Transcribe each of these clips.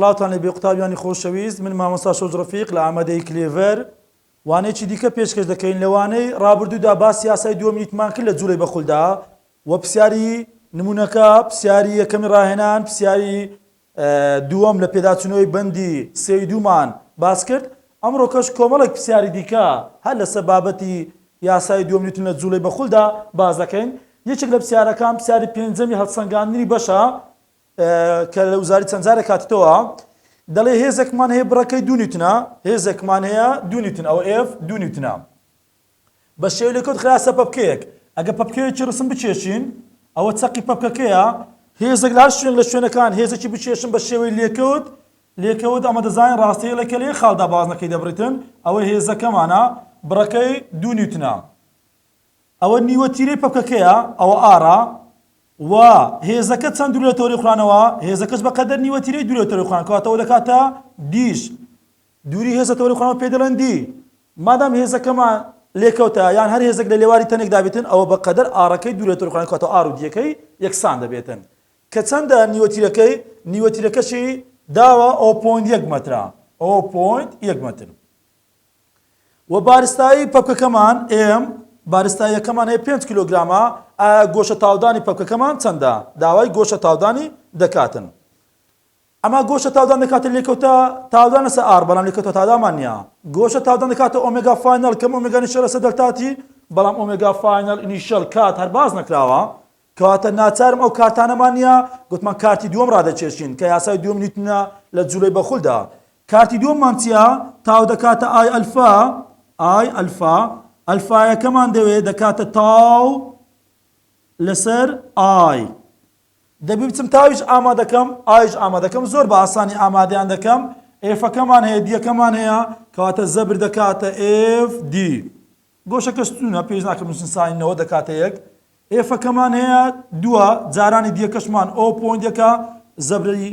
سڵاوتان لێبێ قوتابیانی خۆشەویست، من مامۆستا شەوج ڕەفیق لە ئامادەی کلێڤەر وانەیەکی دیکە پێشکەش دەکەین لەوانەی ڕابردوودا باسی یاسای دووەمینیتمان کرد لە جوولەی بەخولدا و پرسیاری نمونونەکە، پرسیاری یەکەمی ڕاهێنان، پرسیاری دووەم لە پێداچوونەوەی بەندی سێی دوومان باس کرد. ئەمڕۆ کەش کۆمەڵێک پرسیاری دیکە هەر لەسەر بابەتی یاسای دووەمینیتون لە جوولەی بەخولدا باز دەکەین. یەکێک لە پرسیارەکان پرسیاری پێنجەمی هەڵسەنگاندنی بەشە کە لە وزاری چەند جارێک هاتووە، دەڵێ هێزێکمان هەیە بڕەکەی 2 نیوتنە، هێزێکمان هەیە 2 نیوتن، ئەوە F 2 نیوتنە بە شێوەی لێکۆت خلاسە پەپکەیەک. ئەگە پەپکەیەکی ڕسم بچێشین ئەوە چەقی پەپکەکەیە، هێزێک لە هەر شوێن لە شوێنەکان هێزێکی بچێشن بە شێوەی لێکەوت ئەمە دەزانین ڕاستەیە لە کەلێ خاڵدا بازنەکەی دەبڕێتن، ئەوە هێزەکەمانە بڕەکەی 2 نیوتنە. ئەوە نیوەتیرەی پەپکەکەیە، ئەوە ئارە و هێزەکە چەند دوور لە تەوری خوانەوە، هێزەکەش بەقەدەر نیوەتیرەی دوور لە تەوری خوان کەواتەوە دەکاتە دیش، دووری هێزە تەوری خوانەوە پێ دەڵێن دی. مادام هێزەکەمان لێکەوتە یان هەر هێزێک لە لێواری تەنێکدا بێتن ئەوە بەقەدەر ئارەکەی دوور لە تەوری خوان کەواتەوە ئار و دیەکەی یەکسان دەبێتن. کە چەندە نیوەتیرەکەی؟ نیوەتیرەکەشی داوە 0.1 مەترە، 0.1 مەتر. و بارستایی پەپکەکەمان M بارستاییەکەمان هەیە 5 کیلۆگرامە. گۆشە تاودانی پەپکەکەمان چەندە؟ داوای گۆشە تاودانی دەکاتن. ئەمە گۆشە تاودان دەکاتە لێکەوتە تاودان لەسەر ئار، بەڵام لێکەوتە تاودانمان نییە. گۆشە تاودان دەکاتە ئۆمێگا فاینەل، کەم ئۆمێگا نیشەل لەسەر دەلتاتی، بەڵام ئۆمێگا فاینەل ئینیشەل کات هەر باز نەکراوە، کەواتە ناچارم ئەو کارتانەمان نییە. گوتمان کارتی دووەم ڕادەچێشین کە یاسای دووەم نیوتنە لە جوولەی بەخولدا. کارتی دووەممان چییە؟ تاو دەکاتە ئای ئەلفا، ئای ئەلفا، ئەلفایەکەمان دەوێت دەکاتە تاو لەسەر ئای. دەبی بچم تاویش ئامادەکەم، ئایش ئامادەکەم، زۆر بە ئاسانی ئامادەیان دەکەم. ئێفەکەمان هەیە، دیەکەمان هەیە، کەواتە زەبر دەکاتە FD. گۆشەکە ستونە پێش ناکەم ساینەوە دەکاتە 1. ئێفەکەمان هەیە 2، جارانی دیەکەشمان 0.1، زەبری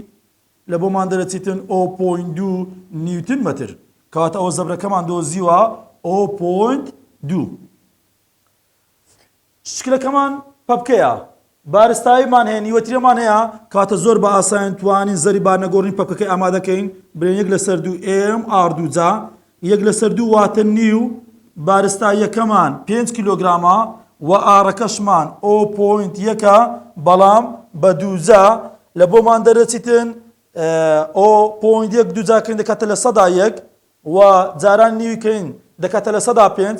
لە بۆمان دەرەچیتن 0.2 نیوتن مەتر، کەواتە ئەوە زەبرەکەمان دۆزیوە 0.2. شکلەکەمان پەپکەیە، بارستاییمان هەیە، نیوەتیرەمان هەیە، کاتە زۆر بە ئاسان توانین زەری بارنەگۆڕنی پەپکەکەی ئامادەکەین. برێن 1/2 M R2 جا 1/2 واتە نیو. بارستاییەکەمان 5 کیلۆگرامە و ئارەکەشمان 0.1، بەڵام بە 2 جا لە بۆمان دەرەچیتن 0.1 2 جاکەین دەکاتە لە 100 و جاران نیویکەین دەکاتە لە 105،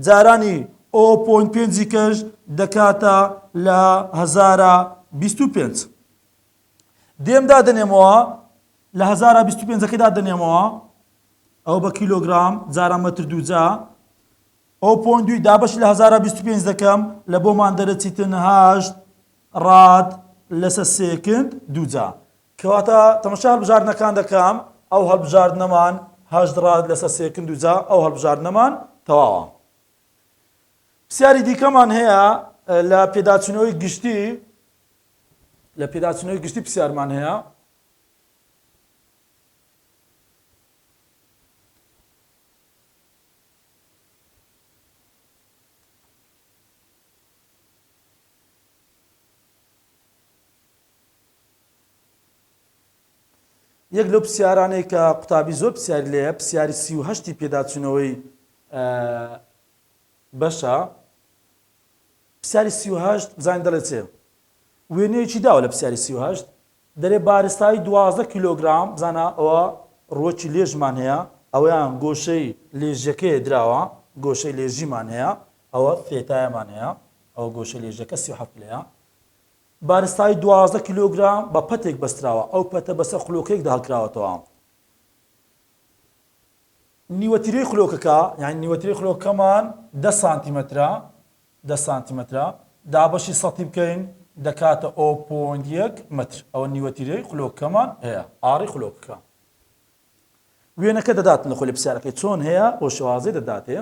جارانی 0.5 کەش دەکاتە لە 1025. دێمدا دەنێمەوە لە 1025ەکەیدا دەنێمەوە، ئەو بە کیلۆگرام جاران مەتر 2 جا 0.2 دابەشی لە 1025 دەکەم، لە بۆمان دەرەچیتن 8 ڕاد لەسەر سێکند 2 جا، کەواتە تەماشا هەڵبژاردنەکان دەکەم. ئەو هەڵبژاردنەمان 8 ڕاد لەسەر سێکند 2 جا، ئەو هەڵبژاردنەمان تەواوە. پرسیاری دیکەمان هەیە لە پێداچوونەوەی گشتی، پرسیارمان هەیە. یەک لەو پرسیارانەی کە قوتابی زۆر پرسیاری لێیە، پرسیاری 38 پێداچوونەوەی بەشە. پرسیاری 38 بزانین دەڵێت چێ؟ وێنەیەکی داوە لە پرسیاری 38 دەرێ بارستایی 12 کیلۆگرام، بزانە ئەوە ڕۆکی لێژمان هەیە، ئەوەیان گۆشەی لێژەکەی دراوە، گۆشەی لێژیمان هەیە، ئەوە فێتایەمان هەیە، ئەوە گۆشەی لێژەکە 37 لەیە. بارستایی 12 کیلۆگرام بە پەتێک بەستراوە، ئەو پەتە بەسەر خولۆکەیەکدا هەڵکراوەتەوە. نیوەتیرەی خولۆکەکە، یعنی نیوەتیرەی خولۆکەکەمان 10 سانتیمەترە، 10 سانتیمەترە، دابەشی سەتی بکەین دەکاتە 0.1 مەتر. ئەوە نیوەتیرەی خولۆکەکەمان هەیە، ئاری خولۆکەکە. وێنەکە دەداتن لە خۆلی پرسیارەکەی چۆن هەیە، بۆ شێوازەی دەداتێ.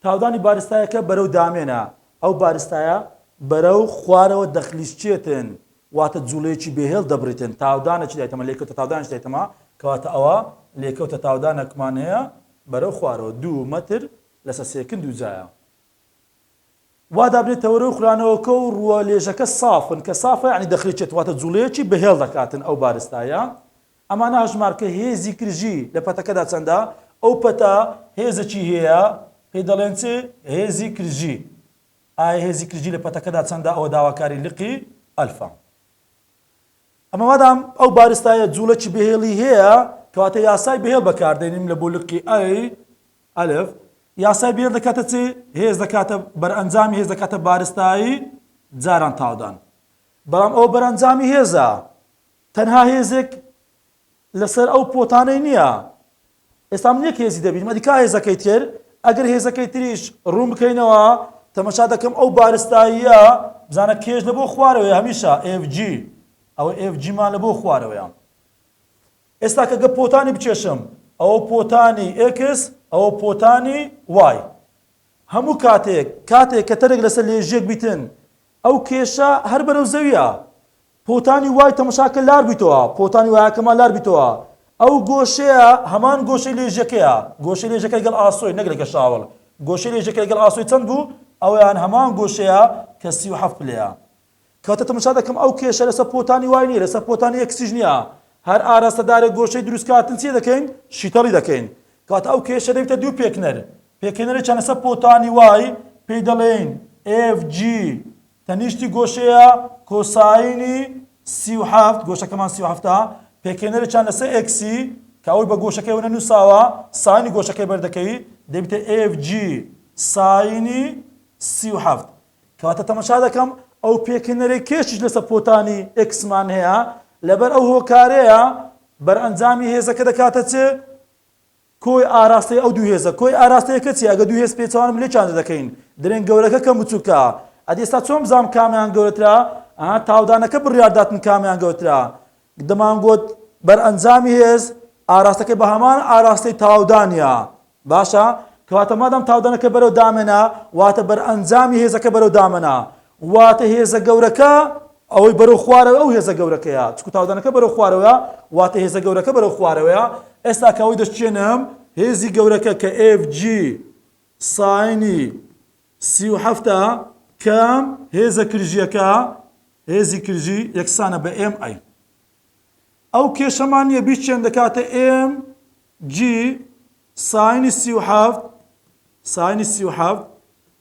تاودانی بارستایەکە بەرەو دامێنە، ئەو بارستایە بەرەو خوارەوە دەخلیشچێتن، واتە جوولەیەکی بێهێڵ دەبڕێتن. تاودانێکی دایتەمە، لێکەوتە تاودانێکی دایتەمە، کەواتە ئەوە لێکەوتە تاودانێکمان هەیە بەرەو خوارەوە 2 مەتر لەسەر سێکند 2 جایە. وا دابنێتەوە ڕێو خولانەوەکە و ڕووە لێژەکە سافن، کە سافە یعنی دەخلیچێت، واتە جوولەیەکی بەهێڵ دەکاتن ئەو بارستایە. ئەمانە هەژمار کە هێزی کرژی لە پەتەکەدا چەندە ئەو پەتە هێزێکی هەیە پێی دەڵێن چ هێزی کرژی ئایا هێزی کرژی لە پەتەکەدا چەندە ئەوە داواکاری لقی ئەلفا ئەمە مادام ئەو بارستایە جوولەکی بەهێڵی هەیە کەواتە یاسای بەهێڵ بەکاردێنین لە بۆ لقی ئەی ئەلف یاسای بەهێڵ دەکاتە چ هێز دەکاتە بەرئەنجامی هێز دەکاتە بارستایی جاران تاودان بەڵام ئەو بەرئەنجامی هێزە تەنها هێزێک لەسەر ئەو پۆتانەی نییە ئێستا من یەک هێزی دەبین مەدیکا هێزەکەی تر ئەگەر هێزەکەی تریش ڕوون بکەینەوە تەمەشا دەکەم ئەو بارستاییە بزانە کێش لە بۆ خوارەوەی هەمیشە FG ئەوە FG مان لە بۆ خوارەوەیە ئێستا کەگە پۆتانی بچێشم ئەوە پۆتانی X ئەوە پۆتانی Y هەموو کاتێک کە تەرێک لەسەر لێژێک بیتن ئەو کێشە هەر بەرەو زەویە پۆتانی وای تەمەشاکە لار بیتەوە پۆتانی وایەکەمان لار بیتەوە ئەو گۆشەیە هەمان گۆشەی لێژەکەیە گۆشەی لێژەکە لەگەڵ ئاسۆی نەک لەگەڵ شاوڵ گۆشەی لێژەکە لەگەڵ ئاسۆی چەند بوو ئەویان هەمان گۆشەیە کە 37 پلەیە کەواتە تەمەشا دەکەم ئەو کێشە لەسەر پۆتانی وای نییە لەسەر پۆتانی ئەکسیژ نییە هەر ئاراستەدارێک گۆشەی دروستکاتن چی دەکەین شیتەڵی دەکەین کەواتە ئەو کێشە دەبێتە دوو پێکنەر پێکەنەرێکیان لەسەر پۆتانی وای پێی دەڵێن FG تەنیشتی گۆشەیە کۆساینی 37 گۆشەکەمان 37 پێکەنەرێکیان لەسەر ئەکسی کە ئەوەی بە گۆشەکەی وەنە نووساوە ساینی گۆشەکەی بەردەکەوی دەبێتە FG ساینی 37 کەواتە تەمەشا دەکەم ئەو پێکەنەرێک کێشیش لەسەر پۆتانی ئەکسمان هەیە لەبەر ئەو هۆکارەیە بەرئەنجامی هێزەکە دەکاتە چ کۆی ئاراستەی ئەو دوو هێزە کۆی ئاراستەیەکە چی ئەگە دوو هێز پێچوانم لێ چاند دەکەین درێن گەورەکە کەم بچووکە ئەدی ئێستا چۆن بزانم کامیان گەورەترا تاودانەکە بڕیارداتن کامیان گەورەترا دەمانگوت بەرئەنجامی هێز ئاراستەکەی بە هەمان ئاراستەی تاودانیە باشە کەواتە مادام تاودانەکە بەرەو دامێنە واتە بەرئەنجامی هێزەکە بەرەو دامەنە واتە هێزە گەورەکە ئەوەی بەرەو خوارەوە ئەو هێزە گەورەکەیە چکو تاودانەکە بەرەو خوارەوە واتە هێزە گەورەکە بەرەو خوارەوەیە ئێستا کە ئەوەی دەستچێنم هێزی گەورەکە کە FG ساینی 37 کەم هێزە کرژیەکە هێزی کرژی یەکسانە بە MI ئەو کێشەمان نییە بیچێن دەکاتە MG ساینی 37 ساینی 37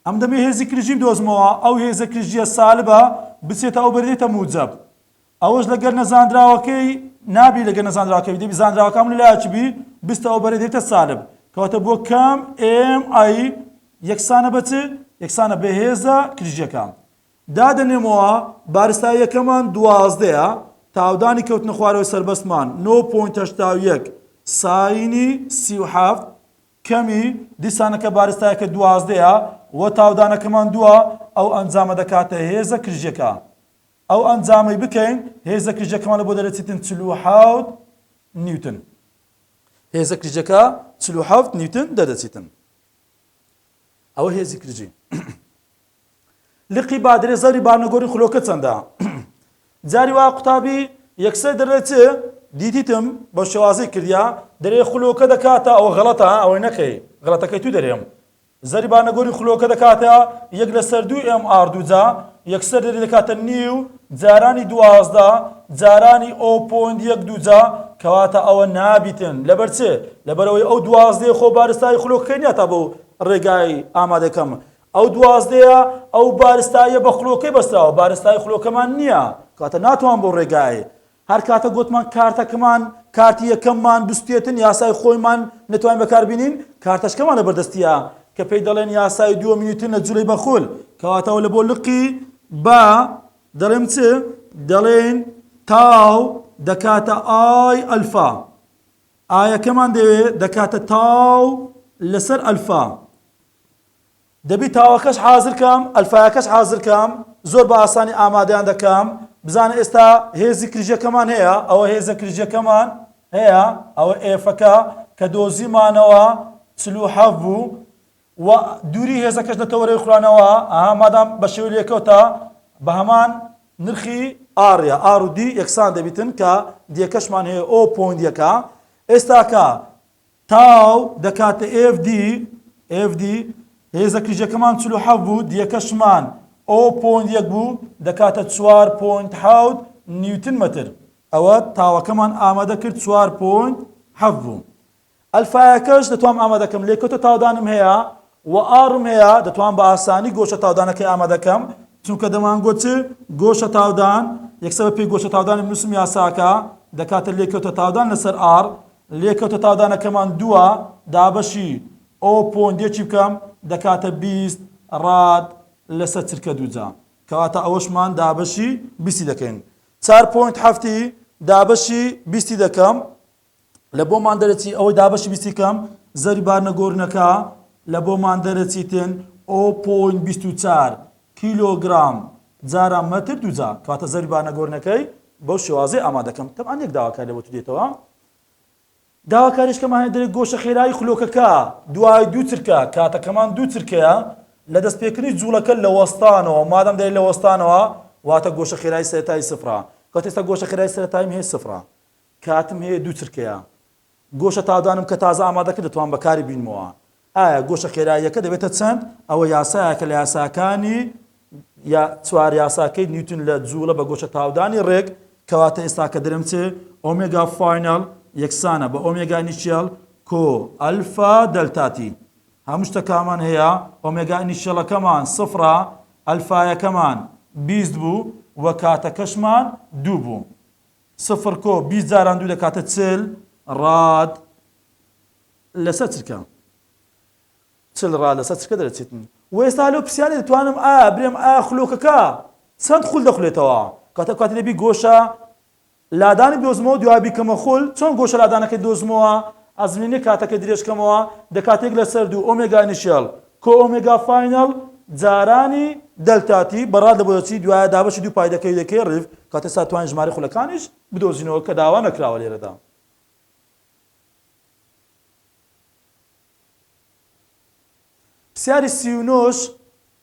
ئەم دەمێ هێزی کرژی بدۆزمەوە ئەو هێزە کرژیە سالبە بچێتە ئەو بەردێتە موجب ئەوەش لەگەر نەزانراوەکەی نابی لەگەر نەزانراوەکەی دەبی زانراوەکەم لەلایەکی بی بستە ئەو بەردێتە سالب کەواتە بۆ کەم MI یەکسانە بە چ یەکسانە بە هێزە کرژیەکە دادەنێمەوە بارستاییەکەمان 12ەیە تاودانی کەوتنە خوارەوەی سەربەستمان 9.81 ساینی 37 کەمی دیسانەکە بارستایەکە 12ەیە وە تاودانەکەمان دووە ئەو ئەنجامە دەکاتە هێزە کرژیەکە ئەو ئەنجامی بکەین هێزە کرژیەکەمان لە بۆ دەرەچێتن 47 نیوتن هێزە کرژیەکە 47 نیوتن دەدەچێتن ئەوە هێزی کرژی لقی با درێژەری بانەگۆری خولۆکە چەندە جاری وا قوتابی یەکسەر دەرێت دیتیتم بە شێوازەی کردیا دەرێ خولۆکە دەکاتە ئەوە غەڵەتە ئەوەی نەکەی غەڵەتەکەی تو دەرێم زەری بانەگۆری خولۆکە دەکاتە یەک لەسەر 2 MR دووجا یەکسەر دەرێ دەکاتە نیو جارانی 12 جارانی 0.1 دووجا کەواتە ئەوە نابیتن لەبەر چێ لەبەرەوەی ئەو 12 خۆ بارستایی خولۆکەکەی نیە تا بۆ ڕێگای ئامادەکەم ئەو 12ەیە ئەو بارستاییە بە خولۆکەی بەستراوە بارستایی خولۆکەمان نییە کاتە ناتوان بۆ ڕێگای هەر کاتە گوتمان کارتەکەمان کارتی یەکەممان بستێتن یاسای خۆیمان نتوانین بەکاربینین کارتەشکەمان لە بەردەستیە کە پێی دەڵێن یاسای 2 میوتن لە جوولەی بەخول کەواتەوە لە بۆ لقی با دەڵێم چ دەڵێن تاو دەکاتە ئای ئەلفا ئایەکەمان دەوێت دەکاتە تاو لەسەر ئەلفا دەبی تاوەکەش حازرکەم ئەلفایەکەش حازرکەم زۆر بە ئاسانی ئامادەیان دەکەم بزانە ئێستا هێزی کرژیەکەمان هەیە ئەوە هێزە کرژیەکەمان هەیە ئەوە ئێفەکە کە دۆزیمانەوە 47 بوو و دووری هێزەکەش دەتەوەرەی خوڕانەوە مادام بە شێوەی لێکەوتە بە هەمان نرخی ئاڕە ئار و دی یەکسان دەبیتن کە دیەکەشمان هەیە ئۆ پۆینت یەکە ئێستاکە تاو دەکاتە FD هێزە کرژیەکەمان 47 بوو دیەکەشمان ئۆ پۆینت یەک بوو دەکاتە 4.7 نیوتن مەتر ئەوە تاوەکەمان ئامادە کرد 4.7 بوو. ئەلفایەکەش دەتوانم ئامادەکەم لێکۆتە تاودانم هەیە و ئارم هەیە دەتوانم بە ئاسانی گۆشە تاودانەکەی ئامادەکەم چونکە دەمانگوت چ گۆشە تاودان یەکسەر پێی گۆشە تاودانی نووسم یاساکە دەکاتە لێکەوتە تاودان لەسەر ئار لێکەوتە تاودانەکەمان دووە دابەشی ئەو پۆندێکی بکەم دەکاتە 20 ڕاد لەسەر چرکە دووجا کەواتە ئەوەشمان دابەشی 20 دەکەین 4.7 دابەشی 20 دەکەم لە بۆمان دەرەچی ئەوەی دابەشی 20 کەم زەری بارنەگۆڕنەکە لە بۆمان دەرەچیتن 0.24 کیلۆگرام جارە مەتر دووجا کەواتە زەری بارنەگۆڕنەکەی بەو شێوازەی ئامادەکەم تەمان یەک داواکاری لەبۆ تو دێتەوە داواکاریشکەمان هەیە دەرێت گۆشە خێرایی خولۆکەکە دوای دوو چرکە کاتەکەمان دوو چرکەیە لە دەستپێکردنی جوڵەکە لە وەستانەوە مادەم دەرێت لە وەستانەوە واتە گۆشە خێرایی سەرەتایی سفرە کات ئێستا گۆشە خێرایی سەرەتاییم هەیە سفرە کاتم هەیە دوو چرکەیە گۆشە تاودانم کە تازە ئامادەکە دەتوان بەکاری بینمەوە ئایا گۆشە خێراییەکە دەبێتە چەند ئەوە یاسایەکە لە یاساکانی یا چوار یاساکەی نیوتن لە جوڵە بە گۆشە تاودانی ڕێک کەواتە ئێستا کە دەرم چێ ئۆمێگا فاینەڵ یەکسانە بە ئۆمێگا نیشیل کۆ ئەلفا دەلتاتی هەموو شتەکەمان هەیە ئۆمێگا نیشیلەکەمان سفرە ئەلفایەکەمان 20 بوو وە کاتەکەشمان 2 بوو سفر کۆ 20 جاران دوو دەکاتە 40 ڕاد لەسەر چرکە 40 ڕاد لەسەر چرکە دەرەچێتن و ئێستا لەو پرسیارێ دەتوانم برێم خولۆکەکە چەند خول دەخولێتەوە کاتە کاتی دەبی گۆشە لادانی دۆزمەوە دوای بیکەمە خول چۆن گۆشە لادانەکەی دۆزمەوە ئەزمێنی کاتەکە درێژکەمەوە دەکاتێک لەسەر دوو ئۆمێگا نیشیل کۆ ئۆمێگا فاینەڵ جارانی دەلتاتی بەڕاد دەبێتی دوایە دابەشی دوو پایدەکەی دەکەی ڕیف کاتە ئێستا توانین ژمارە خولەکانیش بدۆزینەوە کە داوا نەکراوە لێرەدا پرسیاری 39ش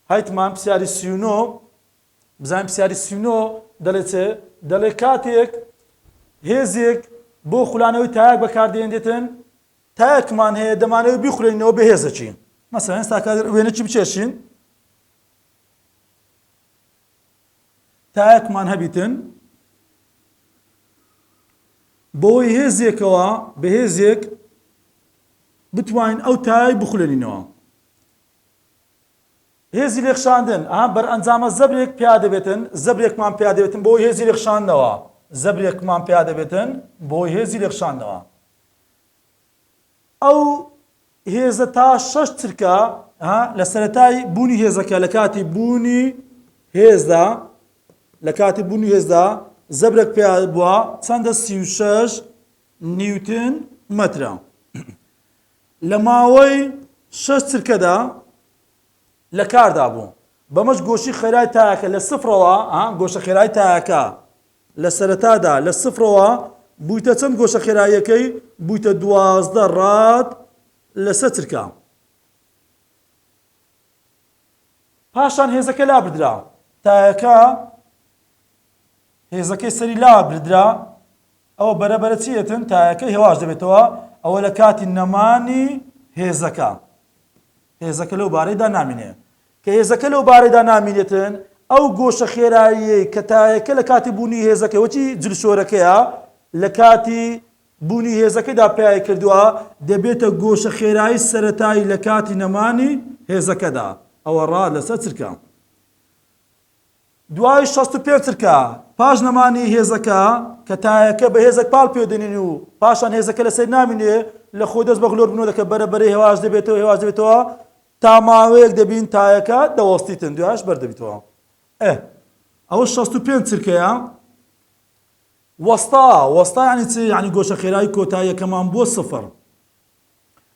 هایتمان پرسیاری 39 بزانین پرسیاری 39 دەڵێت چێ دەڵێ کاتێک هێزێک بۆ خولانەوەی تایەک بەکاردێنێتن تایەکمان هەیە دەمانەوێت بیخولێنەوە بە هێزەچی مەسەڵەن ئێستا وێنەی بچێشین تایەکمان هەبیتن بۆی هێزێکەوە بە هێزێک بتوانین ئەو تایەک بخولێنینەوە هێزی لێخشاندن بەرئەنجامە زەبرێک پیا دەبێتن زەبرێکمان پیا دەبێتن بۆی هێزی لێخشاندنەوە زەبرێکمان پیا دەبێتن بۆی هێزی لێخشاندنەوە ئەو هێزە تا 6 چرکە لە سەرەتای بوونی هێزەکە لە کاتی بوونی هێزدا لە کاتی بوونی هێزدا زەبرێک پیا بووە چەندە 36 نیوتن مەترە لە ماوەی 6 چرکەدا لە کاردا بوو بەمەش گۆشی خێرای تایەکە لە سفرەوە گۆشە خێرای تایەکە لە سەرەتادا لە سفرەوە بوویتە چەند گۆشە خێراییەکەی بوویتە 12 ڕاد لەسەر چرکە پاشان هێزەکە لا بردرا تایەکە هێزەکەی سەری لا بردرا ئەوە بەرەبەرە چیەتن تایەکەی هێواش دەبێتەوە ئەوە لە کاتی نەمانی هێزەکە هێزەکە لەو بارەیدا نامینێ کە هێزەکە لەو بارەیدا نامینێتن ئەو گۆشە خێراییەی کە تایەکە لە کاتی بوونی هێزەکەی وەچی جلشۆرەکەیە لە کاتی بوونی هێزەکەیدا پیای کردووە دەبێتە گۆشە خێرایی سەرەتایی لە کاتی نەمانی هێزەکەدا ئەوە ڕاد لەسەر چرکە دوای 65 چرکە پاش نەمانی هێزەکە کە تایەکە بە هێزەک پاڵ پێدەنین و پاشان هێزەکە لەسەر نامینێ لە خۆ دەست بە غلۆر بنەوە دەکە بەرەبەرەی هێواش دەبێتەوە تا ماوەیەک دەبین تایەکە دەوەستیتن دوایش بەردەبیتەوە ئەوە 65 چرکەیە وەستا یعنی چی یعنی گۆشە خێرایی کۆتاییەکەمان بۆ سفر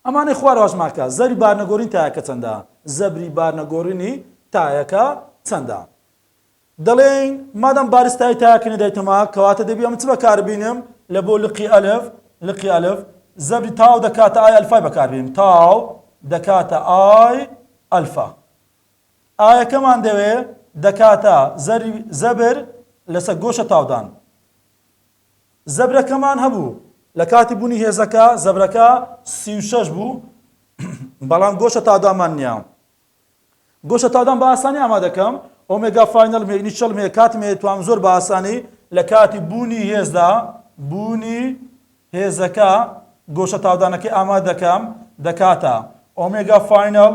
ئەمانەی خوارەوەش ماکە زەری بارنەگۆڕین تایەکە چەندە زەبری بارنەگۆڕینی تایەکە چەندە دەڵێن مادەم بارستایی تایەکە نەدایتەما کەواتە دەبی ئەم چ بەکاربینم لە بۆ لقی ئەلف زەبری تاو دەکاتە ئای ئەلفای بەکاربینم تاو دەکاتە ئای ئەلفا ئایەکەمان دەوێ دەکاتە زەبر لەسەر گۆشە تاودان زەبرەکەمان هەبوو لە کاتی بوونی هێزەکە زەبرەکە 36 بوو بەڵام گۆشە تاودانمان نییە گۆشە تاودان بە ئاسانی ئامادەکەم ئۆمێگا فاینەڵ نیشەڵ کاتم توانم زۆر بە ئاسانی لە کاتی بوونی هێزدا بوونی هێزەکە گۆشە تاودانەکەی ئامادە دەکەم دەکاتە ئۆمێگا فاینەڵ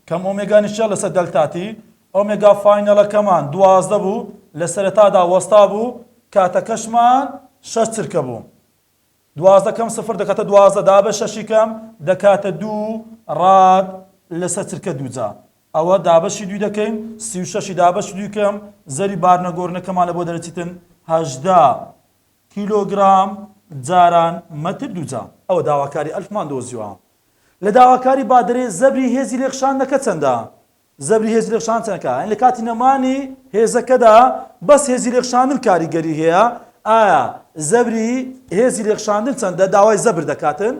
کەم ئۆمێگا نیشە لەسەر دەلتاتی ئۆمێگا فاینەڵەکەمان 12 بوو لە سەرەتادا وەستا بوو کاتەکەشمان 6 چرکە بوو 12 کەم سفر دەکاتە 12 دابە 6 کەم دەکاتە 2 ڕاد لەسەر چرکە دووجا ئەوە دابەشی دوی دەکەین 36 دابەش دوی کەم زەری بارنەگۆڕنەکەمان لە بۆ دەرەچیتن 18 کیلۆگرام جاران مەتر دووجا ئەوە داواکاری ئەلفمان دۆزیوە لە داواکاری بادرێ زەبری هێزی لێخشاندنەکە چەندە زەبری هێزی لێخشان چەندەکە لە کاتی نەمانی هێزەکەدا بەس هێزی لێخشاندن کاریگەری هەیە ئایا زەبری هێزی لێخشاندن چەندە داوای زەبر دەکاتن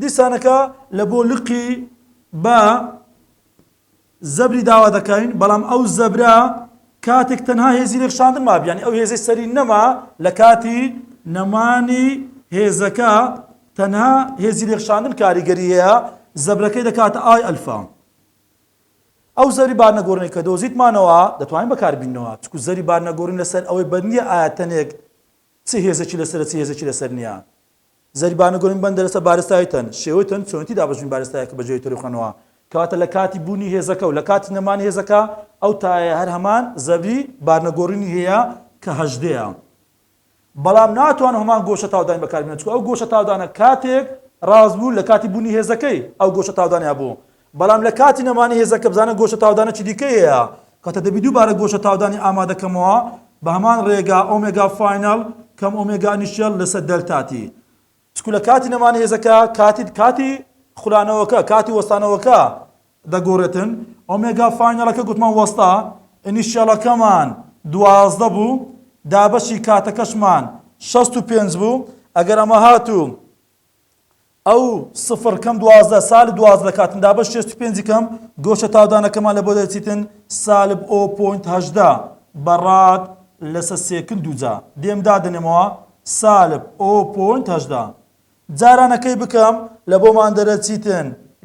دیسانەکە لە بۆ لقی بە زەبری داوا دەکەین بەڵام ئەو زەبرە کاتێک تەنها هێزی لێخشاندن مابیانی ئەو هێزی سەری نەما لە کاتی نەمانی هێزەکە تەنها هێزی لێخشاندن کاریگەری هەیە زەبرەکەی دەکاتە ئای ئەلفا ئەو زەری بارنەگۆڕنی کە دۆزیتمانەوە دەتوانین بەکاربینەوە چکو زەری بارنەگۆڕین لەسەر ئەوەی بەرنیە ئایا تەنێک چ هێزێکی لەسەرە چ هێزێکی لەسەر نییە زەری بارنەگۆڕین بەندە لەسەر بارستایی تەن شێوەی تەن چۆنیتی دابەژین بارستایەکە بەجێی تەریخەنەوە کەواتە لە کاتی بوونی هێزەکە و لە کاتی نەمانی هێزەکە ئەو تایە هەر هەمان زەبری بارنەگۆڕینی هەیە کە 18ەیە بەڵام ناتوان هەمان گۆشە تاودانی بەکاربێنێت چکو ئەو گۆشە تاودانە کاتێک ڕاست بوو لە کاتی بوونی هێزەکەی ئەو گۆشە تاودانیا بوو بەڵام لە کاتی نەمانی هێزەکە بزانە گۆشە تاودانە چی دیکەی هەیە کاتە دەبی دووبارە گۆشە تاودانی ئامادەکەمەوە بە هەمان ڕێگا ئۆمێگا فاینەڵ کەم ئۆمێگا نیشێل لەسەر دەلتاتی چکو لە کاتی نەمانی هێزەکە کاتی خولانەوەکە کاتی وەستانەوەکە دەگۆڕێتن ئۆمێگا فاینەڵەکە گوتمان وەستا ئینیشیەڵەکەمان 12 بوو دابەشی کاتەکەشمان 65 بوو ئەگەر ئەمە هاتوو ئەو سفر کەم 12 ساڵی 12 دەکاتن دابەش 65 کەم گۆشە تاودانەکەمان لە بۆ دەچیتن سالب 0.18 بەڕاد لەسەر سێکن دووجا دێم دادنێمەوە سالب 0.18 جارانەکەی بکەم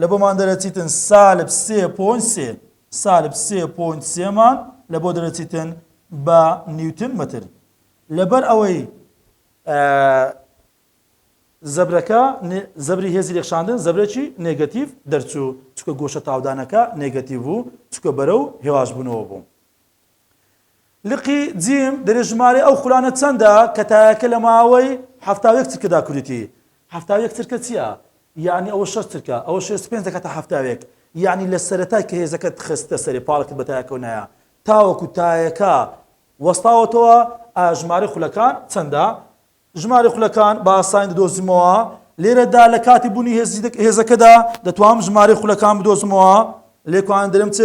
لە بۆمان دەرەچیتن سالب 3.3 سالب 3.3 مان لە بۆ دەرەچیتن بە نیوتن مەتر لەبەر ئەوەی زەبرەکە زەبری هێزی لێخشاندن زەبرێکی نێگەتیڤ دەرچوو چکە گۆشە تاودانەکە نێگەتیڤ بوو چکە بەرەو هێواش بوونەوە بوو لقی جیم دەرێژمارەی ئەو خولانە چەندە کە تایەکە لە ماوەی 71 چرکەدا کوردیتی 71 چرکە چییە؟ یعنی ئەوە 6 چرکە ئەوە 65 دەکاتە 70 یعنی لە سەرەتای کە هێزەکەت خستە سەری پاڵەکەت بە تایەکەوە نایە تاوەکو تایەکە وەستاوەتەوە ژمارە خولەکان چەندە؟ ژمارە خولەکان بە ئاسانی دۆزیمەوە لێرەدا لە کاتی بوونی هێزەکەدا دەتوانم ژمارە خولەکان بدۆزمەوە لێکوان دەرم چ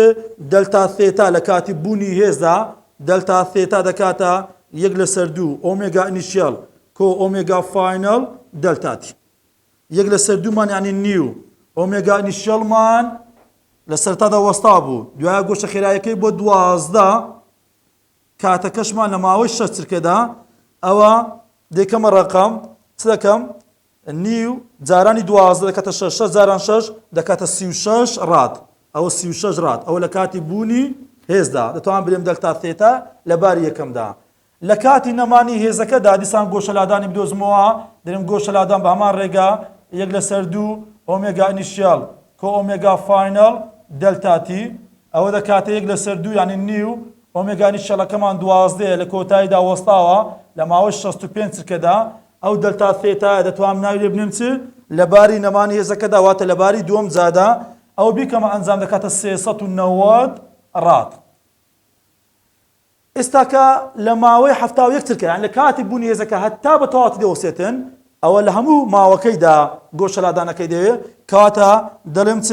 دەلتا ثێتا لە کاتی بوونی هێزدا دەلتا ثێتا دەکاتە 1/2 ئۆمێگا ئینیشیەل کۆ ئۆمێگا فاینەڵ دەلتاتی 1/2 مان یعنی نیو ئۆمێگا ئینیشیەڵمان لە سەرەتادا وەستا بوو دوایە گۆشە خێراییەکەی بۆ 12 کاتەکەشمان لە ماوەی 6 چرکەدا ئەوە دێکەمە ڕقم چ دەکەم نیو جارانی 12 دەکاتە 6 جاران 6 دەکاتە 36 ڕات ئەوە 36 ڕات ئەوە لە کاتی بوونی هێزدا دەتوان برێم دەلتا ثێتا لە باری یەکەمدا لە کاتی نەمانی هێزەکەدا دیسان گۆشەلادانی بدۆزمەوە دەرم گۆشەلادان بە هەمان ڕێگا 1/2 ئۆمێگا ئینیشیەل کۆ ئۆمێگا فاینەڵ دەلتاتی ئەوە دەکاتە 1/2 یعنی نیو ئۆمێگا ئینیشیەلەکەمان 12 لە کۆتاییدا وەستاوە لە ماوەی 65 چرکەدا ئەو دەلتا ثێتایە دەتوانم ناوی لێ بنێم چ لە باری نەمانی هێزەکەدا واتە لە باری دووەم جادا ئەو بیکەمە ئەنجام دەکاتە 390 ڕات ئێستاکە لە ماوەی 71 چرکە یان لە کاتی بوونی هێزەکە هەتا بە تەواوەتی دەوەسێتن ئەوە لە هەموو ماوەکەیدا گۆشەلادانەکەی دەوێت کەواتە دەڵێم چ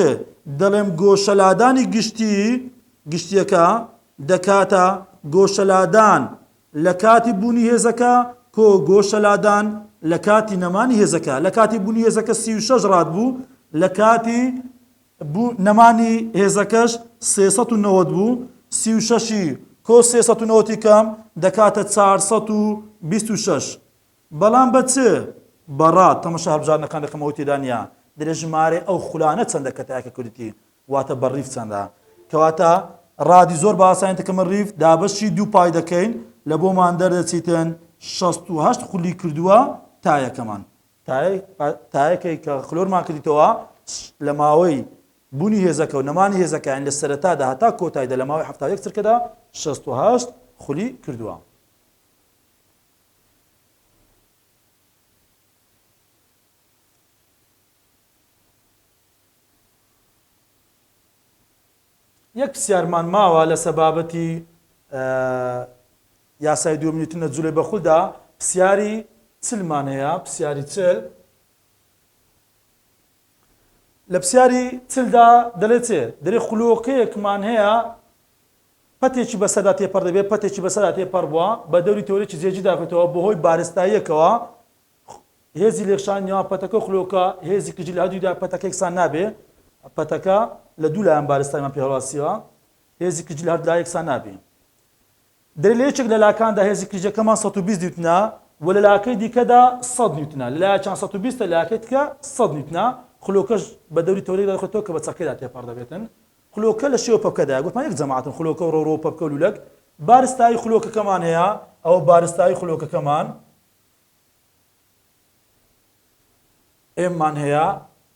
دەڵێم گۆشەلادانی گشتیەکە دەکاتە گۆشەلادان لە کاتی بوونی هێزەکە کۆ گۆشەلادان لە کاتی نەمانی هێزەکە لە کاتی بوونی هێزەکە 36 ڕات بوو لە کاتی نەمانی هێزەکەش 390 بوو 36 کۆ 390 کەم دەکاتە 426 بەڵام بە چ بەڕات تەمەشا هەڵبژاردنەکان دەکەمەوە تێدانە دەرێ ژمارە ئەو خولانە چەندە کە تایەکە کوردیتی واتە بەڕیف چەندە کەواتە ڕادی زۆر بە ئاسانی دەکەمە ڕیف دابەشی دوو پای دەکەین لە بۆمان دەردەچیتن 68 خولی کردووە تایەکەمان تایەکەی کە خلۆرمان کردیتەوە لە ماوەی بوونی هێزەکە و نەمانی هێزەکەیان لە سەرەتادا هەتا کۆتاییدا لە ماوەی 71 چرکەدا 68 خولی کردووە. یەک پرسیارمان ماوە لە سەبابەتی یاسای دووەم نیوتن لە جوولەی بەخولدا پرسیاری چلمان هەیە پرسیاری چل لە پرسیاری چلدا دەڵێت چێ دەڵێ خولۆکەیەکمان هەیە پەتێکی بەسەردا تێپەڕ دەبێت پەتێکی بەسەردا تێپەڕ بووە بە دەوری تەورێکی جێجی داکەوێتەوە بەهۆی بارستاییەکەوە هێزی لێخشانیەوە پەتەکە خولۆکە هێزی کژی لە هەردوودا پەتەکە یەکسان نابێ پەتەکە لە دوو لایەن بارستاییمان پێ هەڵواسیوە هێزی کژی لە هەردوودا یەکسان نابێ دەڵێ لە یەکێک لە لاکاندا هێزی کژەکەمان 120 نیوتنە و لە لاکەی دیکەدا 100 نیوتنە لە لایەکیان 120 لە لایەکەی دیکە 100 نیوتنە خولۆکەش بە دەوری تەورەی دەخێتەوە کە بە چەکەیدا تێپەڕ دەبێتن خولۆکە لە شێوە پەپکەدایە گوتمان یەک جەماعەتن خولۆکە و ڕۆڕۆ پەپکە و لولەک بارستایی خولۆکەکەمان هەیە ئەوە بارستایی خولۆکەکەمان ئێممان هەیە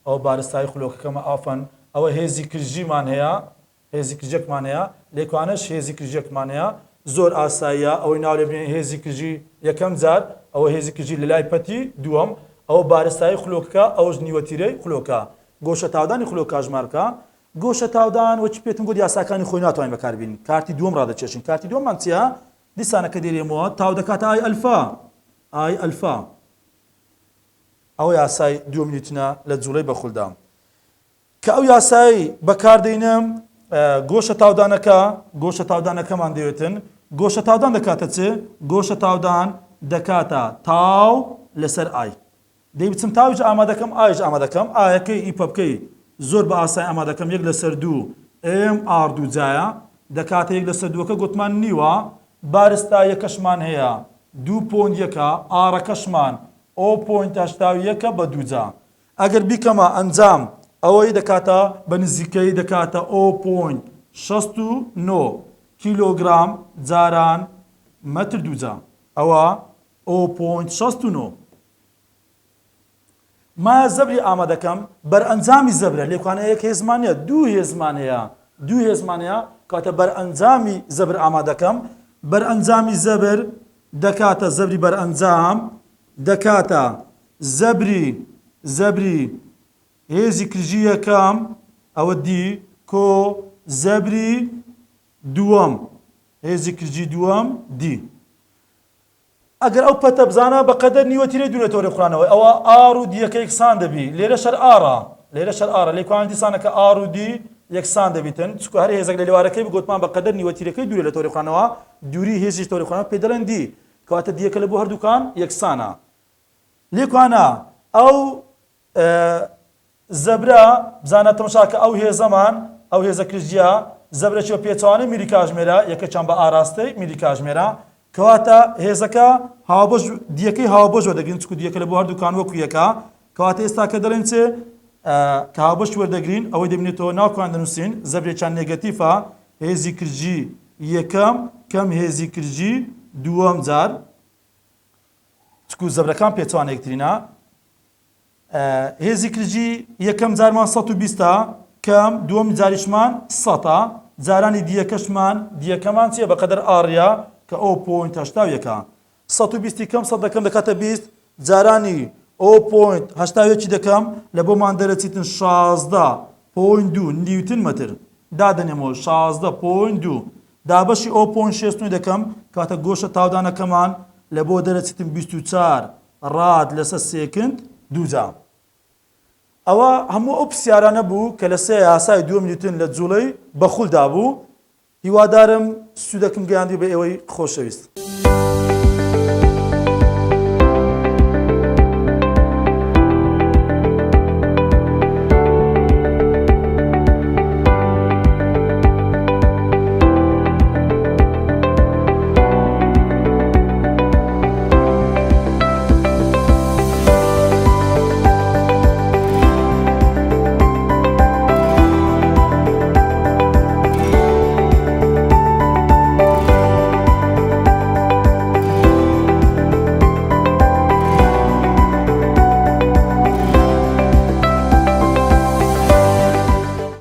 ئەوە بارستایی خولۆکەکەمە ئافەن ئەوە هێزی کرژیمان هەیە هێزی کرژێکمان هەیە لێکوانش هێزی کرژێکمان هەیە زۆر ئاساییە ئەوەی ناو لێ بنێن هێزی کرژی یەکەم جار ئەوە هێزی کرژی لە لای پەتی دووەم ئەوە بارستایی خولۆکەکە ئەوەش نیوەتیرەی خولۆکە گۆشە تاودانی خولۆکە ژمارکە گۆشە تاودان وەچی پێتم گوت یاساکانی خۆی ناتوانین بەکاربین کارتی دووەم ڕادەچێشین کارتی دووەممان چییە دیسانەکە دێرێمەوە تاو دەکاتە ئای ئەلفا ئای ئەلفا ئەوە یاسای دووەم نیوتنە لە جوولەی بەخولدا کە ئەو یاسایی بەکاردێنم گۆشە تاودانەکەمان دەوێتن گۆشە تاودان دەکاتە چ گۆشە تاودان دەکاتە تاو لەسەر ئای دەی بچم تاویش ئامادەکەم ئایش ئامادەکەم ئایەکەی ئیپەبکەی زۆر بە ئاسای ئامادەکەم یەک لەسەر دوو ئێم ئار دوو جایە دەکاتە یەک لەسەر دووەکە گوتمان نیوە بارستاییەکەشمان هەیە 2.1 ئارەکەشمان 0.81 بە دووجا ئەگەر بیکەمە ئەنجام ئەوەی دەکاتە بە نزیکەی دەکاتە 0.69 کیلۆگرام جاران مەتر دووجا ئەوە 0.69 ما زەبری ئامادەکەم بەرئەنجامی زەبرە لێکوانەیەک هێزمانە دوو هێزمانەیە کاتە بەرئەنجامی زەبر ئامادەکەم بەرئەنجامی زەبر دەکاتە زەبری بەرئەنجام دەکاتە زەبری هێزی کرژی یەکەم ئەوە دی کۆ زەبری دووەم هێزی کرژی دووەم دی ئەگەر ئەو پەتە بزانە بەقەدەر نیوەتیرەی دوونێتەوە لێخوانەوەی ئەوە ئار و دیەکە یەکسان دەبی لێرە شەر ئارە لێکوان دیسانەکە ئار و دی یەکسان دەبیتن چکە هەر هێزێک لە لێوارەکەی بگوتمان بەقەدەر نیوەتیرەکەی دوورێت لە تۆڕێخوانەوە دووری هێزی تۆڕێخوانەوە پێ دەڵێن دی کەواتە دیەکە لە بۆ هەردووکان یەکسانە لێکوانە ئەو زەبرە بزانە تەماشاکە ئەو هێزەمان ئەو هێزە کرژیە زەبرەی بە پێچوانەی میری کاژمێرە یەکەچیان بە ئاراستەی میری کاژمێرە کەواتە هێزەکە دیەکەی هاوبەش وەردەگرین چکو دیەکە لە بۆ هەردووکان وەکو یەکە کەواتە ئێستا کە دەڵێن چێ کە هاوبەش وەردەگرین ئەوەی دەبینێتەوە ناوکوان دەنووسین زەبرێکیان نێگەتیفە هێزی کرژی یەکەم کەم هێزی کرژی دووەم جار چکو زەبرەکان پێچوان یەکترینە هێزی کرژی یەکەم جارمان 120 کەم دووەم جاریشمان 100 جارانی دیەکەمان چییە بەقەدەر ئاڕیا کە 0.81 120 کەم 100 دەکەم دەکاتە 20 جارانی 0.81 دەکەم لە بۆمان دەرەچیتن 16.2 نیوتن مەتر دادەنێمەوە 16.2 دابەشی 0.69 دەکەم کاتە گۆشە تاودانەکەمان لە بۆ دەرەچیتن 24 ڕاد لەسەر سێکند دووجا ئەوە هەموو ئەو پرسیارانە بوو کە لە سێ یاسای دووەم نیوتن لە جوولەی بەخولدا بوو هیوادارم سوودەکەم گەیاندی بە ئێوەی خۆشەویست